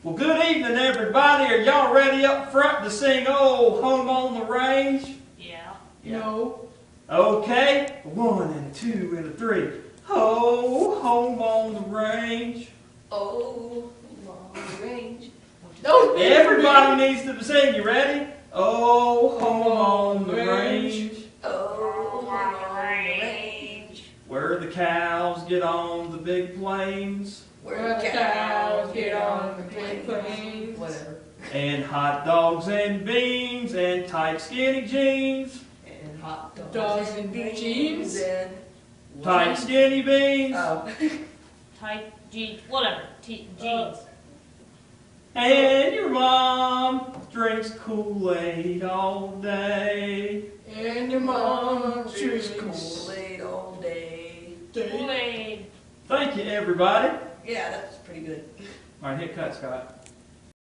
Well, good evening, everybody. Are y'all ready up front to sing "Oh, Home on the Range"? Yeah. No. Okay. 1 and a 2 and a 3. Oh, home on the range. Oh, long range. Those Everybody needs to sing. You ready? Oh, home on the range. Oh, long range. Where the cows get on the big plains. Where the cows get on the big plains. Whatever. And hot dogs and beans and tight skinny jeans. And hot Dogs and jeans. And Tight skinny beans. Tight jeans, whatever, jeans. And your mom drinks Kool-Aid all day. And your mom drinks Kool-Aid all day. Kool-Aid. Thank you, everybody. Yeah, that's pretty good. All right, hit cut, Scott.